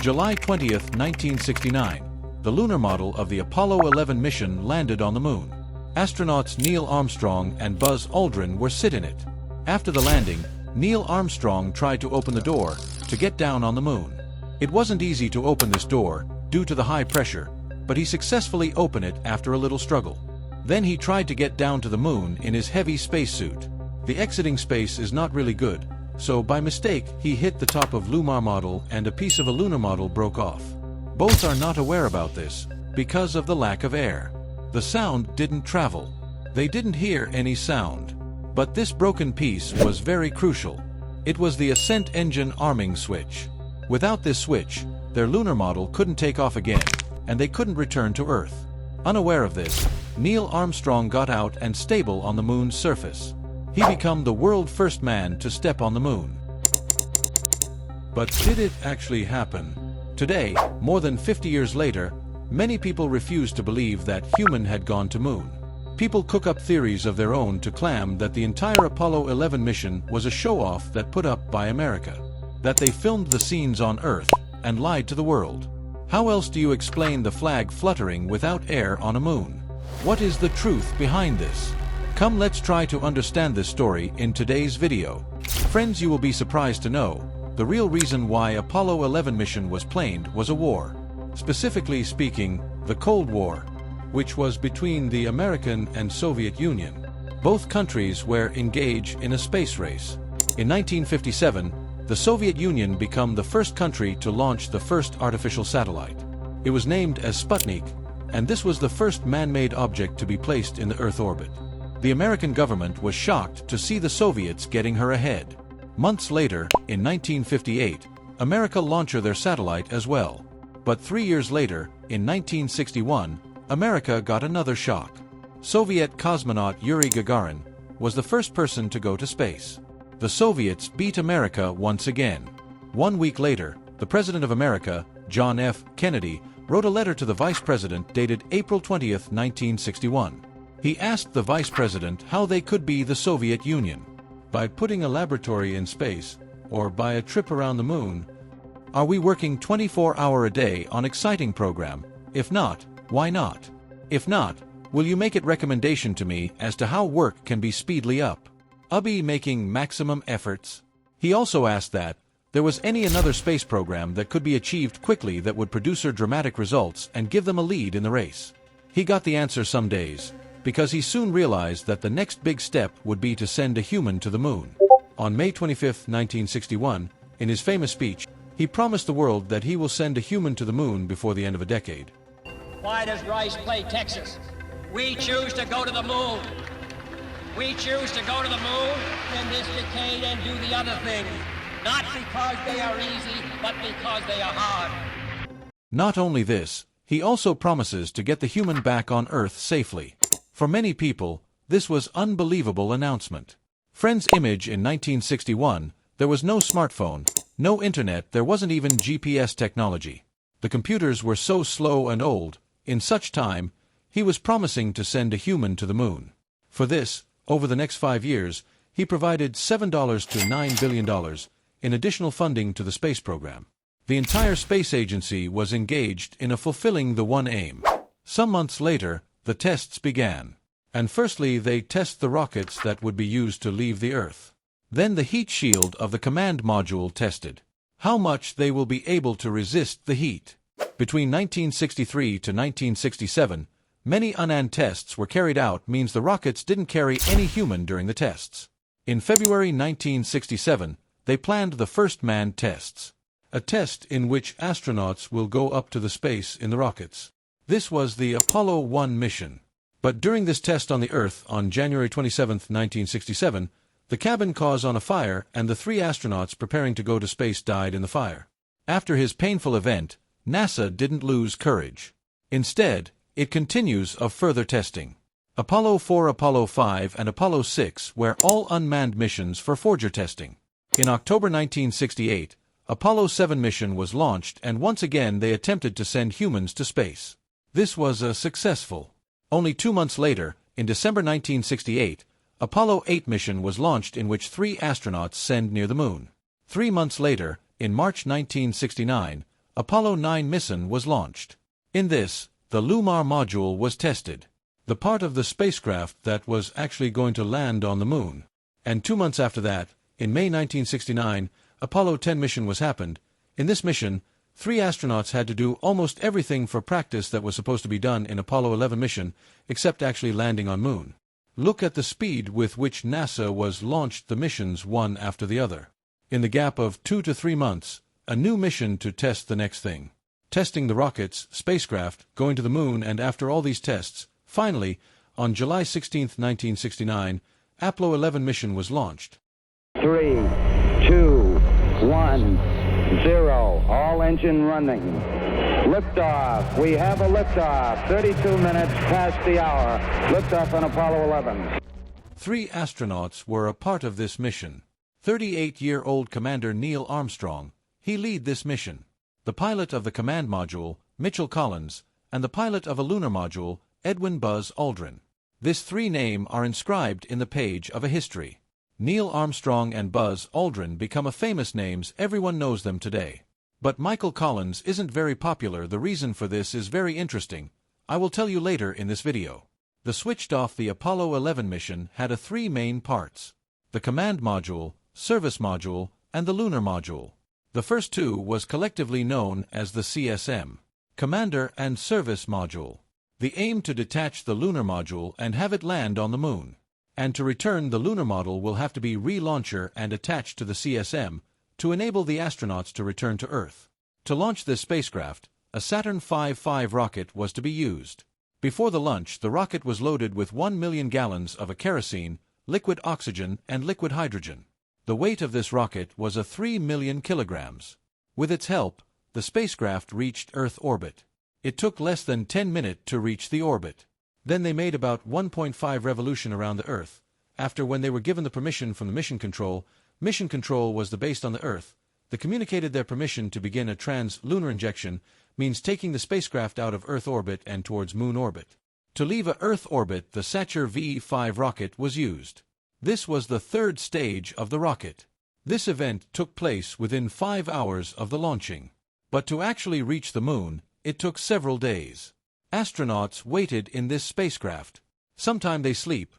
July 20, 1969, the lunar model of the Apollo 11 mission landed on the Moon. Astronauts Neil Armstrong and Buzz Aldrin were sit in it. After the landing, Neil Armstrong tried to open the door to get down on the Moon. It wasn't easy to open this door due to the high pressure, but he successfully opened it after a little struggle. Then he tried to get down to the Moon in his heavy spacesuit. The exiting space is not really good, so by mistake he hit the top of lunar model and a piece of a lunar model broke off. Both are not aware about this because of the lack of air. The sound didn't travel. They didn't hear any sound. But this broken piece was very crucial. It was the ascent engine arming switch. Without this switch, their lunar model couldn't take off again, and they couldn't return to Earth. Unaware of this, Neil Armstrong got out and stable on the Moon's surface. He became the world's first man to step on the Moon. But did it actually happen? Today, more than 50 years later, many people refuse to believe that human had gone to Moon. People cook up theories of their own to claim that the entire Apollo 11 mission was a show-off that put up by America. That they filmed the scenes on Earth and lied to the world. How else do you explain the flag fluttering without air on a moon? What is the truth behind this? Come, let's try to understand this story in today's video. Friends, you will be surprised to know the real reason why Apollo 11 mission was planned was a war. Specifically speaking, the Cold War, which was between the American and Soviet Union. Both countries were engaged in a space race. In 1957, the Soviet Union became the first country to launch the first artificial satellite. It was named as Sputnik, and this was the first man-made object to be placed in the Earth orbit. The American government was shocked to see the Soviets getting her ahead. Months later, in 1958, America launched their satellite as well. But 3 years later, in 1961, America got another shock. Soviet cosmonaut Yuri Gagarin was the first person to go to space. The Soviets beat America once again. 1 week later, the President of America, John F. Kennedy, wrote a letter to the Vice President dated April 20, 1961. He asked the Vice President how they could be the Soviet Union. By putting a laboratory in space, or by a trip around the Moon? Are we working 24-hour a day on exciting program? If not, why not? If not, will you make it recommendation to me as to how work can be speedily up? Be making maximum efforts? He also asked that there was any another space program that could be achieved quickly that would produce dramatic results and give them a lead in the race. He got the answer some days, because he soon realized that the next big step would be to send a human to the Moon. On May 25, 1961, in his famous speech, he promised the world that he will send a human to the Moon before the end of a decade. Why does Rice play Texas? We choose to go to the Moon. We choose to go to the Moon in this decade and do the other thing. Not because they are easy, but because they are hard. Not only this, he also promises to get the human back on Earth safely. For many people, this was an unbelievable announcement. Friends, image in 1961, there was no smartphone, no internet, there wasn't even GPS technology. The computers were so slow and old. In such time, he was promising to send a human to the Moon. For this, over the next 5 years, he provided $7 to $9 billion in additional funding to the space program. The entire space agency was engaged in fulfilling the one aim. Some months later, the tests began. And firstly, they test the rockets that would be used to leave the Earth. Then the heat shield of the command module tested. How much they will be able to resist the heat. Between 1963 to 1967, many unmanned tests were carried out, means the rockets didn't carry any human during the tests. In February 1967, they planned the first manned tests. A test in which astronauts will go up to the space in the rockets. This was the Apollo 1 mission. But during this test on the Earth on January 27, 1967, the cabin caught on a fire and the 3 astronauts preparing to go to space died in the fire. After his painful event, NASA didn't lose courage. Instead, it continues of further testing. Apollo 4, Apollo 5, and Apollo 6 were all unmanned missions for Forger testing. In October 1968, Apollo 7 mission was launched and once again they attempted to send humans to space. This was successful. Only 2 months later, in December 1968, Apollo 8 mission was launched in which 3 astronauts sent near the Moon. 3 months later, in March 1969, Apollo 9 mission was launched. In this, the lunar module was tested, the part of the spacecraft that was actually going to land on the moon. And 2 months after that, in May 1969, Apollo 10 mission was happened. In this mission, 3 astronauts had to do almost everything for practice that was supposed to be done in Apollo 11 mission, except actually landing on moon. Look at the speed with which NASA was launched the missions one after the other. In the gap of 2 to 3 months, a new mission to test the next thing. Testing the rockets, spacecraft, going to the moon, and after all these tests, finally, on July 16, 1969, Apollo 11 mission was launched. 3, 2, 1, 0. All engine running. Liftoff. We have a liftoff. 32 minutes past the hour. Liftoff on Apollo 11. 3 astronauts were a part of this mission. 38-year-old Commander Neil Armstrong, he led this mission. The pilot of the command module, Mitchell Collins, and the pilot of a lunar module, Edwin Buzz Aldrin. This 3 names are inscribed in the page of a history. Neil Armstrong and Buzz Aldrin become a famous names, everyone knows them today. But Michael Collins isn't very popular. The reason for this is very interesting. I will tell you later in this video. The switched off the Apollo 11 mission had 3 main parts: the command module, service module, and the lunar module. The first 2 was collectively known as the CSM, Commander and Service Module. The aim to detach the lunar module and have it land on the moon. And to return, the lunar module will have to be relauncher and attached to the CSM to enable the astronauts to return to Earth. To launch this spacecraft, a Saturn V rocket was to be used. Before the launch, the rocket was loaded with 1 million gallons of a kerosene, liquid oxygen, and liquid hydrogen. The weight of this rocket was 3 million kilograms. With its help, the spacecraft reached Earth orbit. It took less than 10 minutes to reach the orbit. Then they made about 1.5 revolution around the Earth. After, when they were given the permission from the mission control was based on the Earth. They communicated their permission to begin a trans-lunar injection, means taking the spacecraft out of Earth orbit and towards Moon orbit. To leave a Earth orbit, the Saturn V rocket was used. This was the 3rd stage of the rocket. This event took place within 5 hours of the launching. But to actually reach the moon, it took several days. Astronauts waited in this spacecraft. Sometime they sleep,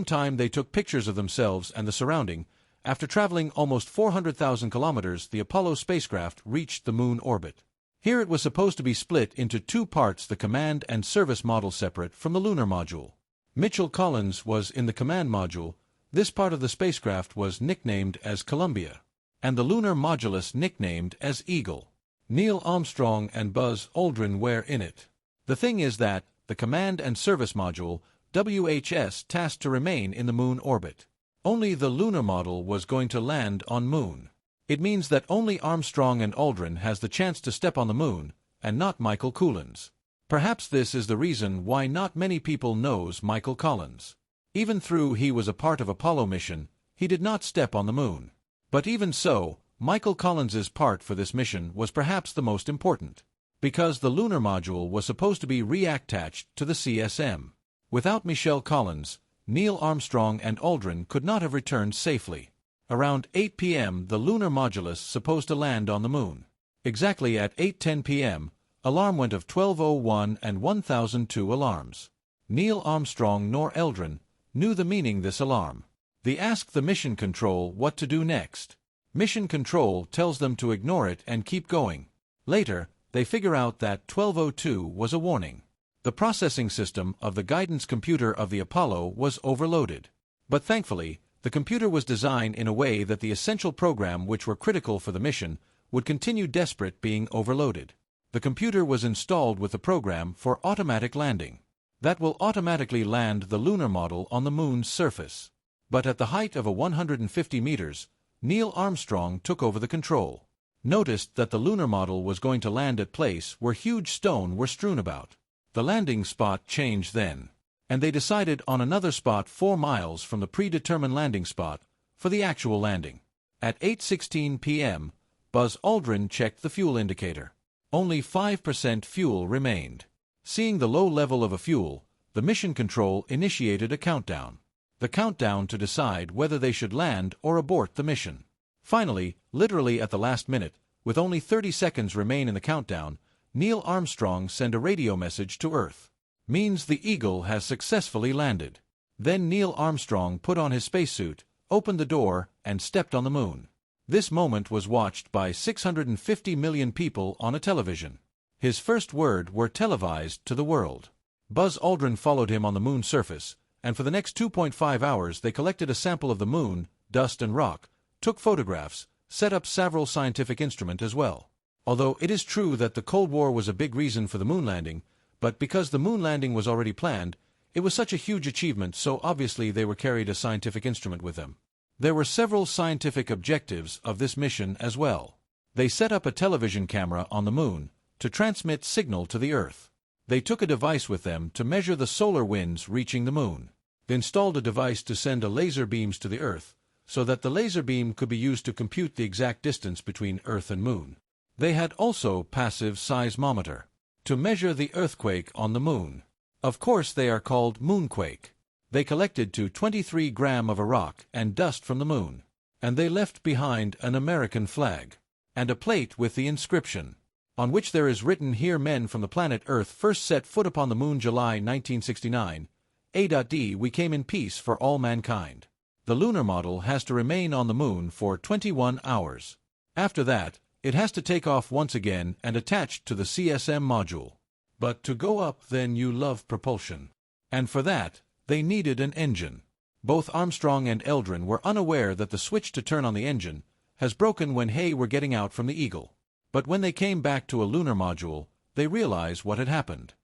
time they took pictures of themselves and the surrounding. After traveling almost 400,000 kilometers, the Apollo spacecraft reached the moon orbit. Here it was supposed to be split into 2 parts, the command and service module separate from the lunar module. Mitchell Collins was in the command module. This part of the spacecraft was nicknamed as Columbia, and the lunar modulus nicknamed as Eagle. Neil Armstrong and Buzz Aldrin were in it. The thing is that the command and service module, WHS, tasked to remain in the moon orbit. Only the lunar module was going to land on moon. It means that only Armstrong and Aldrin has the chance to step on the moon, and not Michael Collins. Perhaps this is the reason why not many people knows Michael Collins. Even though he was a part of Apollo mission, he did not step on the moon. But even so, Michael Collins's part for this mission was perhaps the most important, because the lunar module was supposed to be reattached to the CSM. Without Michael Collins, Neil Armstrong and Aldrin could not have returned safely. Around 8 p.m. the lunar modulus supposed to land on the moon. Exactly at 8:10 p.m., alarm went of 1201 and 1002 alarms. Neil Armstrong nor Aldrin knew the meaning this alarm. They asked the mission control what to do next. Mission control tells them to ignore it and keep going. Later, they figure out that 1202 was a warning. The processing system of the guidance computer of the Apollo was overloaded. But thankfully, the computer was designed in a way that the essential program which were critical for the mission would continue despite being overloaded. The computer was installed with the program for automatic landing. That will automatically land the lunar module on the moon's surface. But at the height of 150 meters, Neil Armstrong took over the control. Noticed that the lunar module was going to land at place where huge stones were strewn about. The landing spot changed then, and they decided on another spot 4 miles from the predetermined landing spot for the actual landing. At 8:16 p.m., Buzz Aldrin checked the fuel indicator. Only 5% fuel remained. Seeing the low level of a fuel, the mission control initiated a countdown. The countdown to decide whether they should land or abort the mission. Finally, literally at the last minute, With only 30 seconds remain in the countdown, Neil Armstrong sent a radio message to Earth. Means the Eagle has successfully landed. Then Neil Armstrong put on his spacesuit, opened the door, and stepped on the moon. This moment was watched by 650 million people on a television. His first words were televised to the world. Buzz Aldrin followed him on the moon's surface, and for the next 2.5 hours they collected a sample of the moon, dust and rock, took photographs, set up several scientific instruments as well. Although it is true that the Cold War was a big reason for the moon landing, but because the moon landing was already planned, it was such a huge achievement, so obviously they were carried a scientific instrument with them. There were several scientific objectives of this mission as well. They set up a television camera on the moon to transmit signal to the Earth. They took a device with them to measure the solar winds reaching the moon. They installed a device to send a laser beams to the Earth, so that the laser beam could be used to compute the exact distance between Earth and Moon. They had also passive seismometer to measure the earthquake on the moon. Of course they are called moonquake. They collected 23 grams of a rock and dust from the moon, and they left behind an American flag and a plate with the inscription, on which there is written, "Here men from the planet Earth first set foot upon the moon, July 1969. A.D. We came in peace for all mankind." The lunar model has to remain on the moon for 21 hours. After that, it has to take off once again and attach to the CSM module. But to go up, then you love propulsion. And for that, they needed an engine. Both Armstrong and Aldrin were unaware that the switch to turn on the engine has broken when they were getting out from the Eagle. But when they came back to a lunar module, they realized what had happened.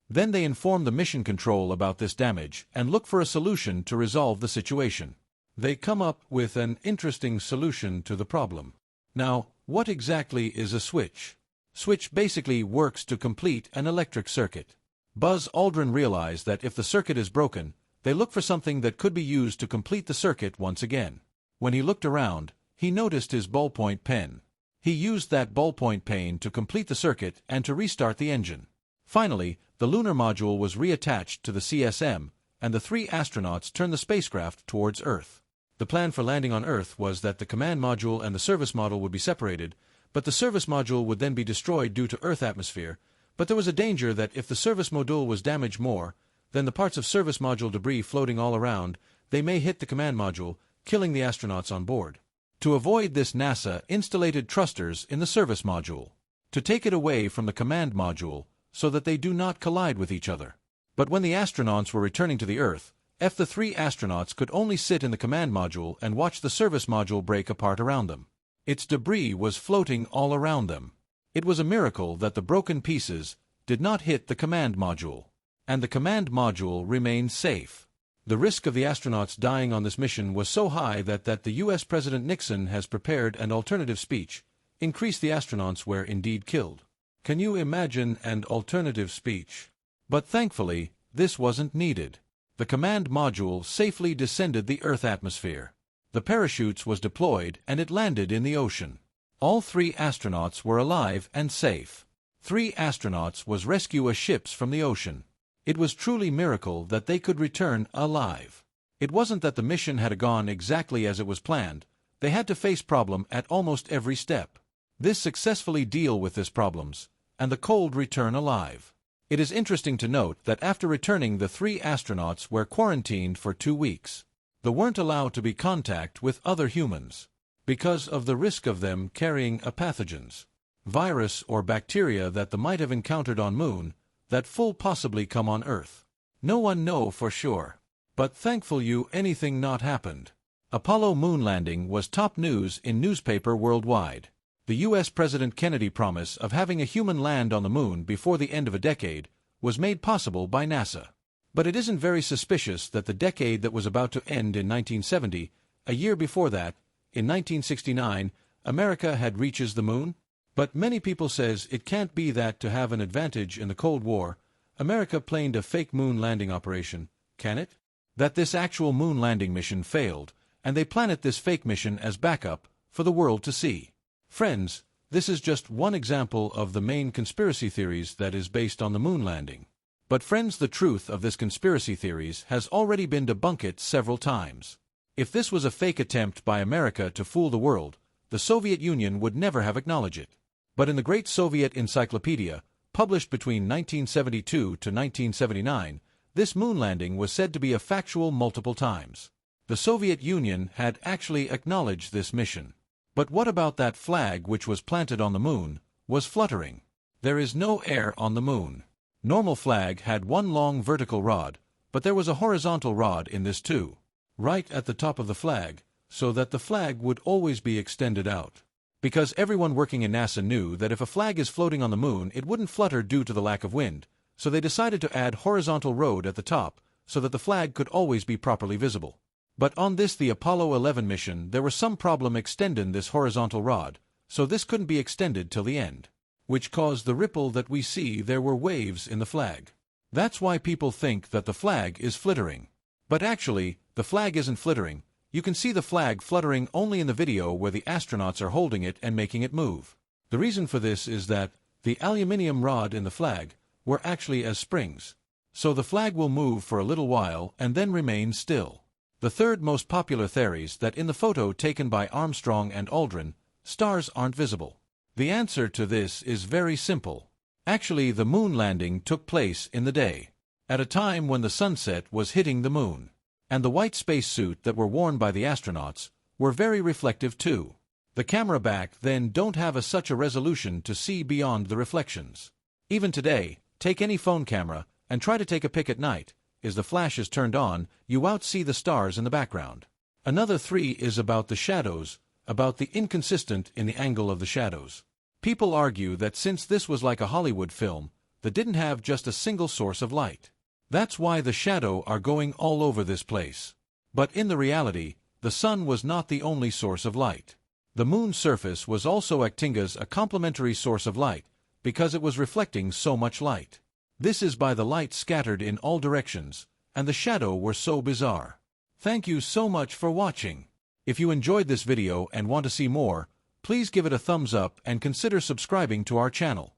Then they informed the mission control about this damage and looked for a solution to resolve the situation. They come up with an interesting solution to the problem. Now, what exactly is a switch? Switch basically works to complete an electric circuit. Buzz Aldrin realized that if the circuit is broken, they look for something that could be used to complete the circuit once again. When he looked around, he noticed his ballpoint pen. He used that ballpoint pen to complete the circuit and to restart the engine. Finally, the lunar module was reattached to the CSM, and the 3 astronauts turned the spacecraft towards Earth. The plan for landing on Earth was that the command module and the service module would be separated, but the service module would then be destroyed due to Earth atmosphere. But there was a danger that if the service module was damaged more, then the parts of service module debris floating all around, they may hit the command module, killing the astronauts on board. To avoid this, NASA installed thrusters in the service module to take it away from the command module so that they do not collide with each other. But when the astronauts were returning to the Earth, the 3 astronauts could only sit in the command module and watch the service module break apart around them. Its debris was floating all around them. It was a miracle that the broken pieces did not hit the command module, and the command module remained safe. The risk of the astronauts dying on this mission was so high that the U.S. President Nixon has prepared an alternative speech. In case the astronauts were indeed killed. Can you imagine an alternative speech? But thankfully, this wasn't needed. The command module safely descended the Earth atmosphere. The parachutes was deployed and it landed in the ocean. All 3 astronauts were alive and safe. 3 astronauts was rescue ships from the ocean. It was truly miracle that they could return alive. It wasn't that the mission had gone exactly as it was planned. They had to face problem at almost every step. This successfully deal with these problems, and the cold return alive. It is interesting to note that after returning, the 3 astronauts were quarantined for 2 weeks. They weren't allowed to be contact with other humans, because of the risk of them carrying a pathogens, virus or bacteria that they might have encountered on Moon, that full possibly come on Earth. No one know for sure. But thankful you anything not happened. Apollo moon landing was top news in newspaper worldwide. The U.S. President Kennedy promise of having a human land on the moon before the end of a decade was made possible by NASA. But it isn't very suspicious that the decade that was about to end in 1970, a year before that, in 1969, America had reaches the moon? But many people says it can't be that to have an advantage in the Cold War, America planned a fake moon landing operation, can it? That this actual moon landing mission failed, and they planned this fake mission as backup for the world to see. Friends, this is just one example of the main conspiracy theories that is based on the moon landing. But friends, the truth of this conspiracy theories has already been debunked several times. If this was a fake attempt by America to fool the world, the Soviet Union would never have acknowledged it. But in the Great Soviet Encyclopedia, published between 1972 to 1979, this moon landing was said to be a factual multiple times. The Soviet Union had actually acknowledged this mission. But what about that flag which was planted on the moon, was fluttering? There is no air on the moon. Normal flag had one long vertical rod, but there was a horizontal rod in this too, right at the top of the flag, so that the flag would always be extended out. Because everyone working in NASA knew that if a flag is floating on the moon it wouldn't flutter due to the lack of wind, so they decided to add horizontal rod at the top so that the flag could always be properly visible. But on the Apollo 11 mission there was some problem extending this horizontal rod, so this couldn't be extended till the end, which caused the ripple that we see. There were waves in the flag. That's why people think that the flag is flittering. But actually, the flag isn't flittering. You can see the flag fluttering only in the video where the astronauts are holding it and making it move. The reason for this is that the aluminium rod in the flag were actually as springs. So the flag will move for a little while and then remain still. The third most popular theory is that in the photo taken by Armstrong and Aldrin, stars aren't visible. The answer to this is very simple. Actually, the moon landing took place in the day, at a time when the sunset was hitting the moon. And the white spacesuit that were worn by the astronauts were very reflective too. The camera back then don't have such a resolution to see beyond the reflections. Even today, take any phone camera and try to take a pic at night. As the flash is turned on, you outsee the stars in the background. Another theory is about the shadows, about the inconsistent in the angle of the shadows. People argue that since this was like a Hollywood film, that didn't have just a single source of light. That's why the shadow are going all over this place. But in the reality, the sun was not the only source of light. The moon's surface was also acting as a complementary source of light, because it was reflecting so much light. This is by the light scattered in all directions, and the shadow were so bizarre. Thank you so much for watching. If you enjoyed this video and want to see more, please give it a thumbs up and consider subscribing to our channel.